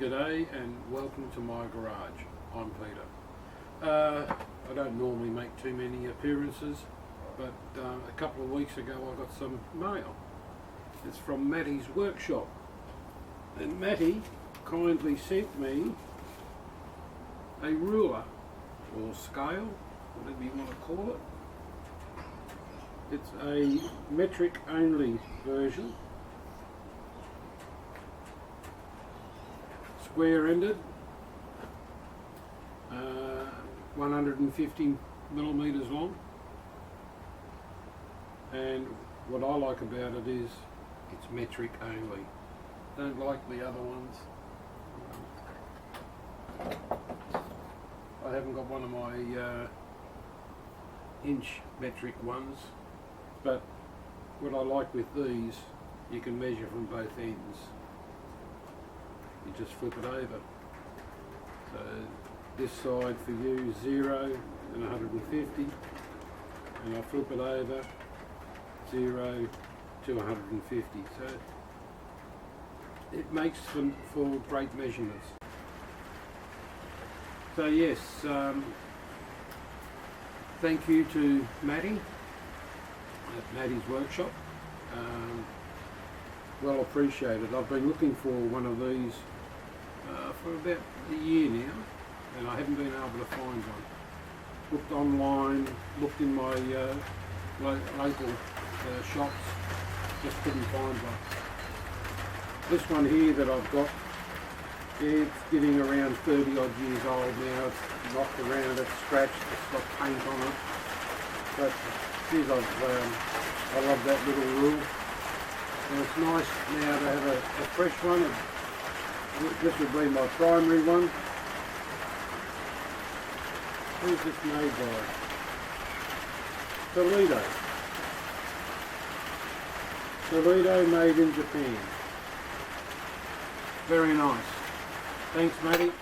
G'day and welcome to my garage. I'm Peter. I don't normally make too many appearances, but a couple of weeks ago I got some mail. It's from Matty's workshop, and Matty kindly sent me a ruler or scale, whatever you want to call it. It's a metric only version, square ended, 150 millimeters long, and what I like about it is it's metric only. Don't like the other ones. I haven't got one of my inch metric ones, but what I like with these, you can measure from both ends. You just flip it over. So this side for you 0 and 150, and I flip it over 0 to 150. So it makes for great measurements. So yes, thank you to Matty at Matty's workshop. Well appreciated. I've been looking for one of these for about a year now, and I haven't been able to find one. Looked online, looked in my local shops, just couldn't find one. This one here that I've got, yeah, it's getting around 30 odd years old now. It's knocked around, it's scratched, it's got paint on it. But geez, I love that little rule. And it's nice now to have a fresh one. This would be my primary one. Who's this made by? Toledo made in Japan. Very nice. Thanks, Matty.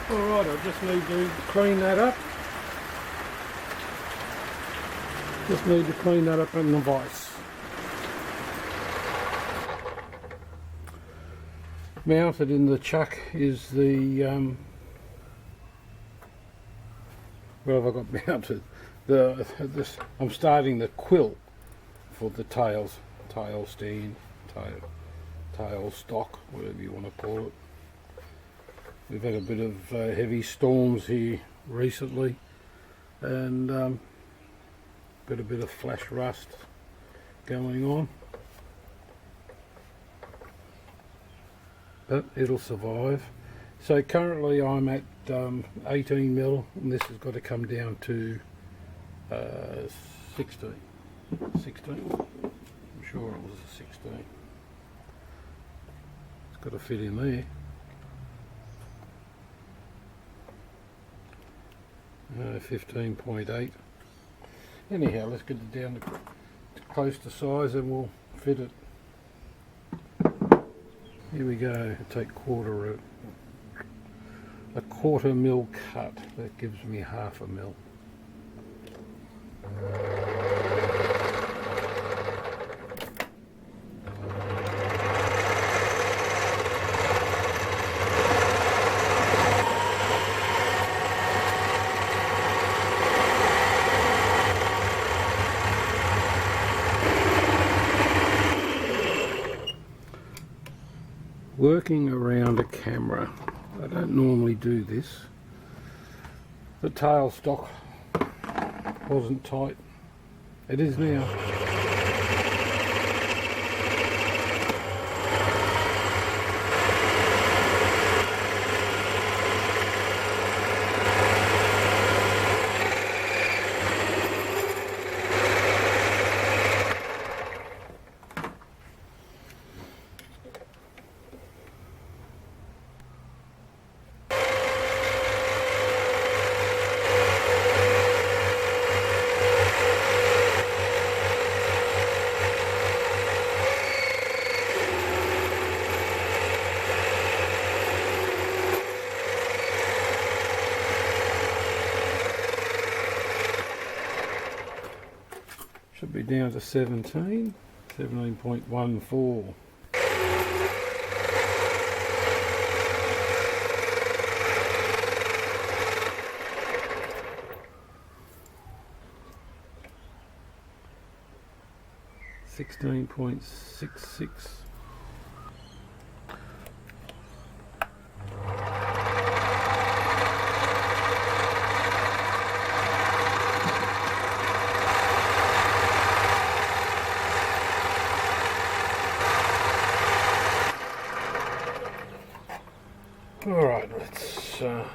Alright, I just need to clean that up. Just need to clean that up in the vise. Mounted in the chuck is the what have I got mounted? I'm starting the quill for the tails, tail stand, tail stock, whatever you want to call it. We've had a bit of heavy storms here recently, and got a bit of flash rust going on, but it'll survive. So currently I'm at 18 mil, and this has got to come down to 16. I'm sure it was a 16. It's got to fit in there. 15.8. Anyhow, let's get it down to close to size and we'll fit it. Here we go, take a quarter mil cut. That gives me half a mil. Working around a camera. I don't normally do this. The tailstock wasn't tight. It is now. Should be down to 17.14. $16.66. Alright, let's I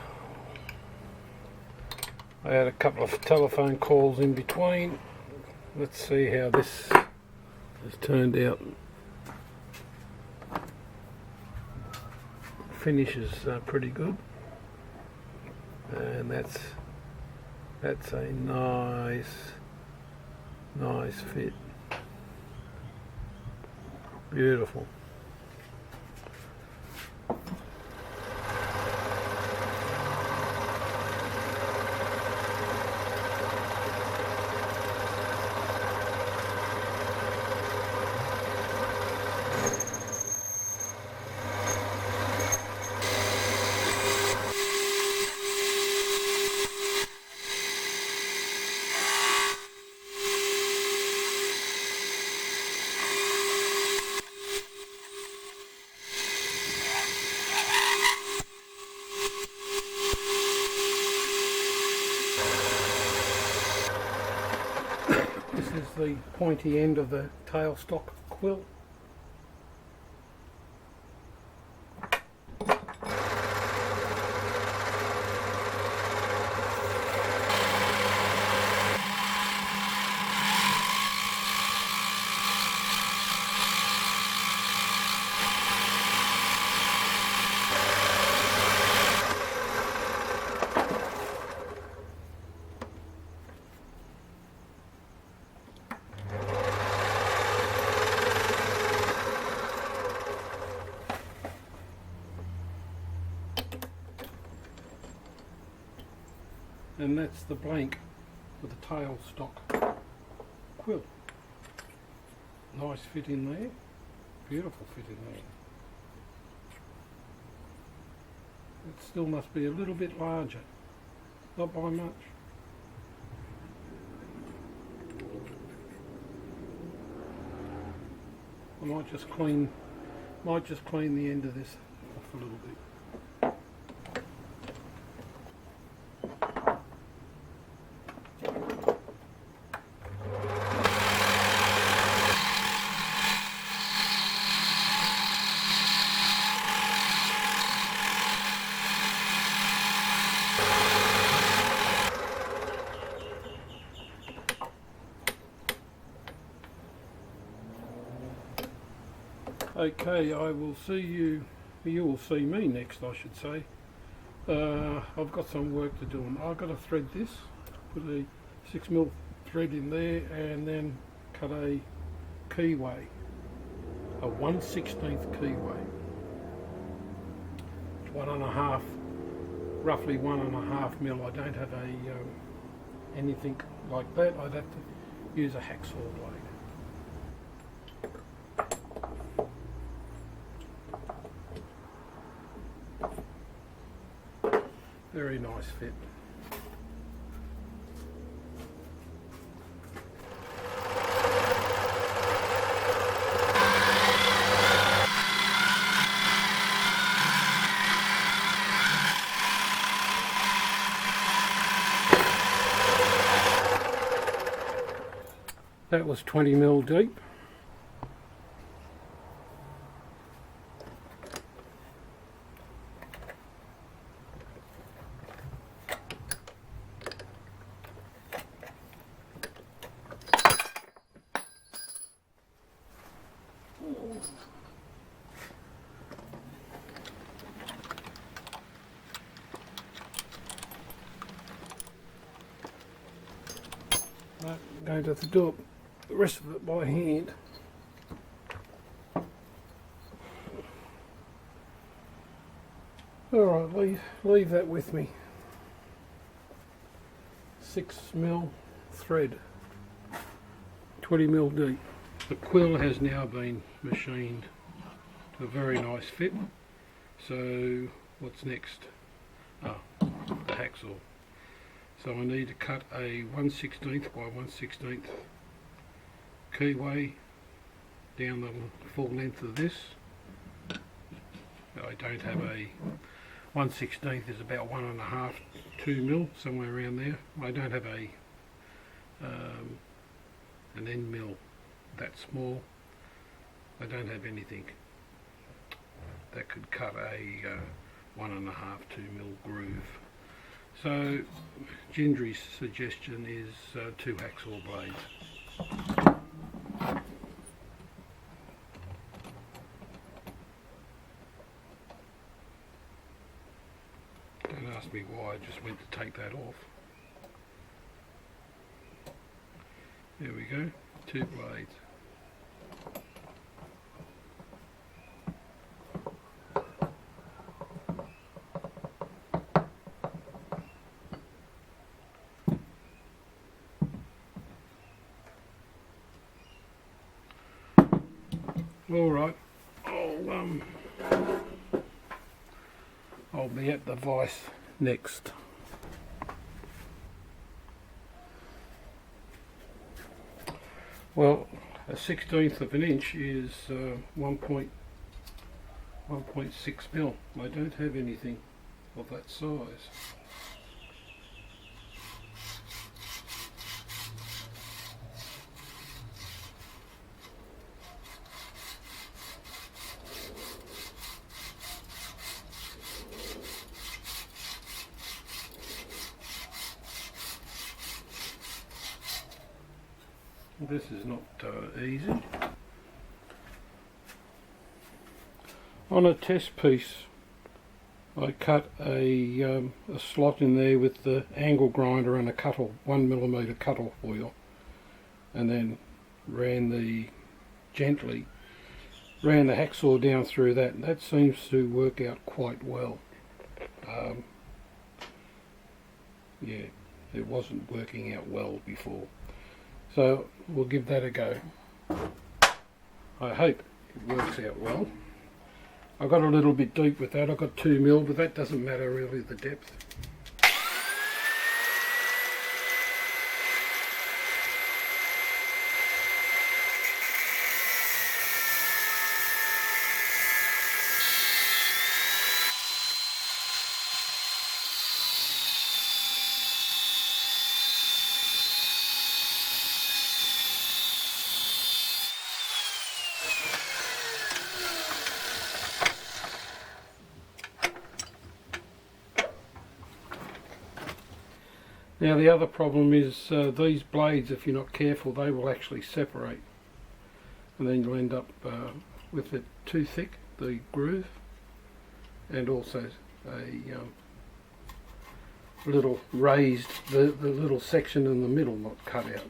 had a couple of telephone calls in between. Let's see how this has turned out. Finish is pretty good, and that's a nice fit. Beautiful. This is the pointy end of the tailstock quill. And that's the blank for the tailstock quill. Nice fit in there, beautiful fit in there. It still must be a little bit larger, not by much. I might just clean the end of this off a little bit. Okay, I will see you will see me next, I should say. I've got some work to do. I've got to thread this, put a 6mm thread in there, and then cut a keyway a 1/16 keyway. It's 1.5, roughly 1.5 mil. I don't have a anything like that. I'd have to use a hacksaw blade. Very nice fit. That was 20 mil deep. I'm going to have to do the rest of it by hand. Alright, leave that with me. 6 mil thread, 20 mil deep. The quill has now been machined to a very nice fit. So what's next? The hacksaw. So I need to cut a 1/16 by 1/16 keyway down the full length of this. I don't have a 1/16 is about 1.5, 2 mil, somewhere around there. I don't have a an end mill that small. I don't have anything that could cut a 1.5, 2 mil groove. So Gingery's suggestion is 2 hacksaw blades. Don't ask me why, I just went to take that off. There we go, 2 blades. Alright, I'll be at the vise next. Well, a 1/16 of an inch is 1.6 mil. I don't have anything of that size. This is not easy. On a test piece I cut a slot in there with the angle grinder and a 1mm cut-off wheel, and then gently ran the hacksaw down through that, and that seems to work out quite well. Yeah, it wasn't working out well before. So we'll give that a go. I hope it works out well. I got a little bit deep with that. I got 2 mil, but that doesn't matter really, the depth. Now the other problem is these blades, if you're not careful, they will actually separate, and then you'll end up with it too thick, the groove, and also a little raised, the little section in the middle not cut out.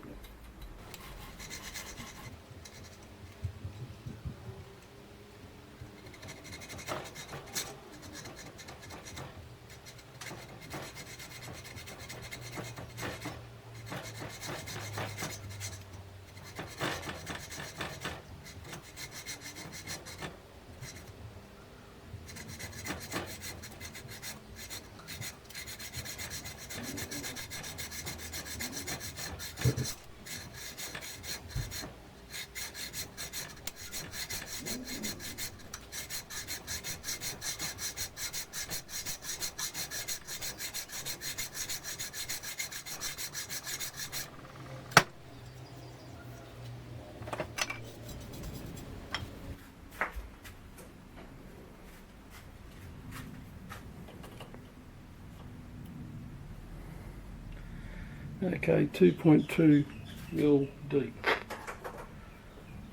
Okay, 2.2 mil deep.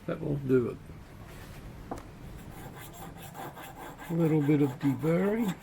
That will do it. A little bit of deburring.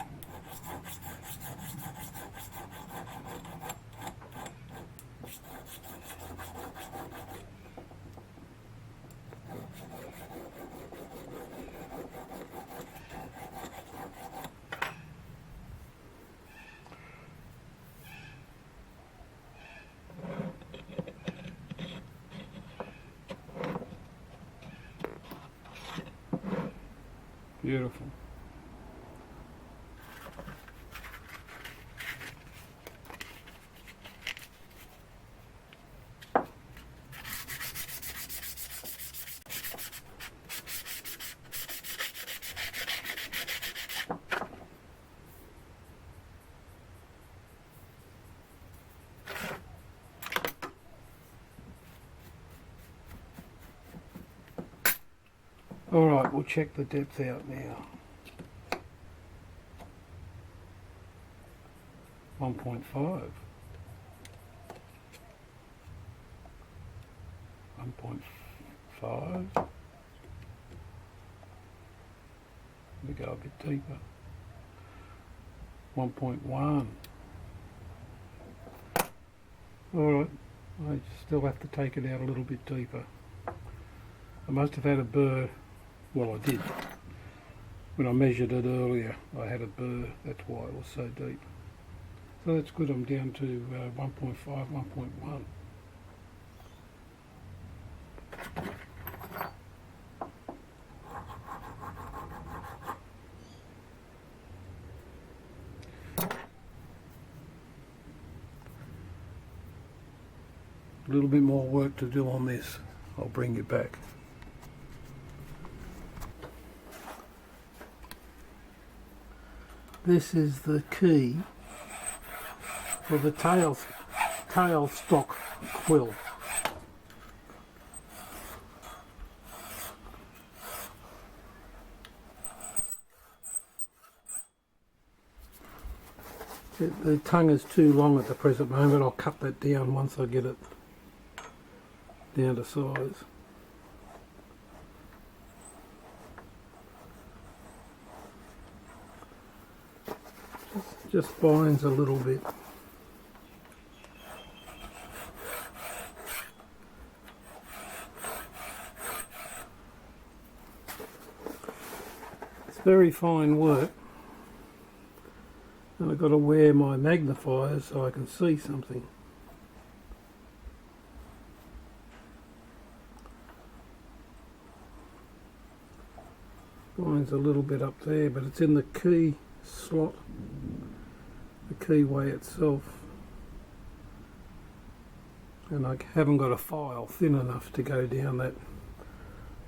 Beautiful. Alright, we'll check the depth out now. 1.5. 1.5. We go a bit deeper. 1.1. Alright, I still have to take it out a little bit deeper. I must have had a burr. Well, I did. When I measured it earlier, I had a burr. That's why it was so deep. So that's good. I'm down to 1.5, 1.1. A little bit more work to do on this. I'll bring you back. This is the key for the tail stock quill. The tongue is too long at the present moment. I'll cut that down once I get it down to size. Just binds a little bit. It's very fine work, and I've got to wear my magnifiers so I can see something. Binds a little bit up there, but it's in the key slot, the keyway itself, and I haven't got a file thin enough to go down that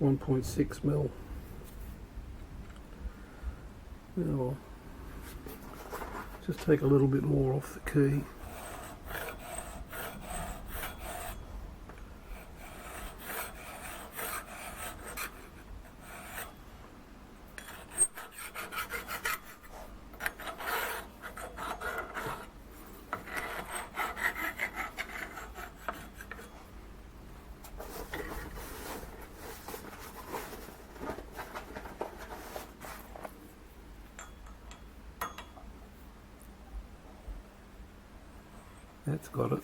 1.6 mil. Now I'll just take a little bit more off the key. That's got it.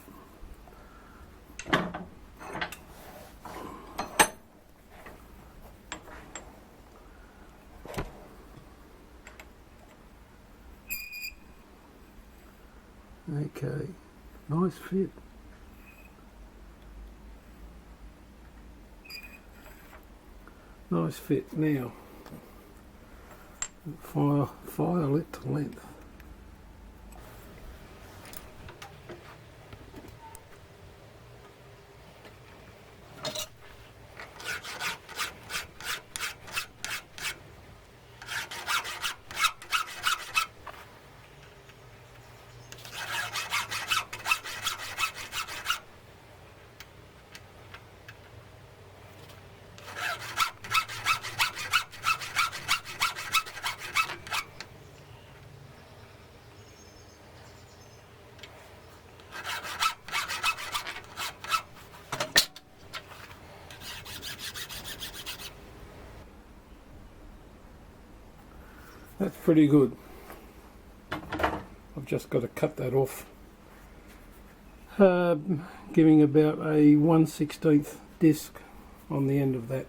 Okay, nice fit. Nice fit. Now, file it to length. That's pretty good. I've just got to cut that off, giving about a 1/16 disc on the end of that.